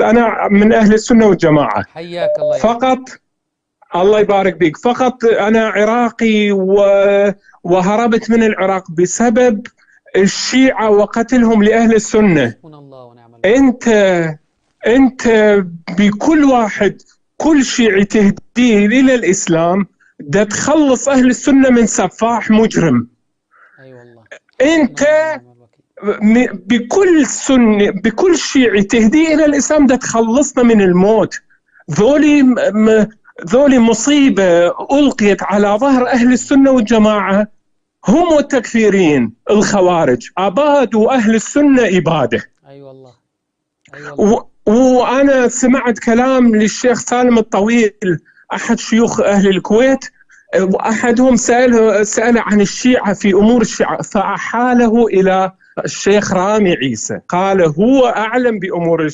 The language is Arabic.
أنا من أهل السنة والجماعة. حياك الله يا فقط الله يبارك بك. فقط أنا عراقي وهربت من العراق بسبب الشيعة وقتلهم لأهل السنة. حسبنا الله ونعم الوكيل. أنت بكل واحد، كل شيعي تهديه إلى الإسلام ده تخلص أهل السنة من سفاح مجرم. أي والله. أنت بكل سنة، بكل شيعي تهديه إلى الإسلام ده تخلصنا من الموت. ذولي مصيبة ألقيت على ظهر أهل السنة والجماعة، هم والتكفيرين الخوارج أبادوا أهل السنة إبادة. أي والله. أي والله. وأنا سمعت كلام للشيخ سالم الطويل أحد شيوخ أهل الكويت، وأحدهم سأله عن الشيعة في أمور الشيعة، فأحاله إلى الشيخ رامي عيسى، قال هو أعلم بأمور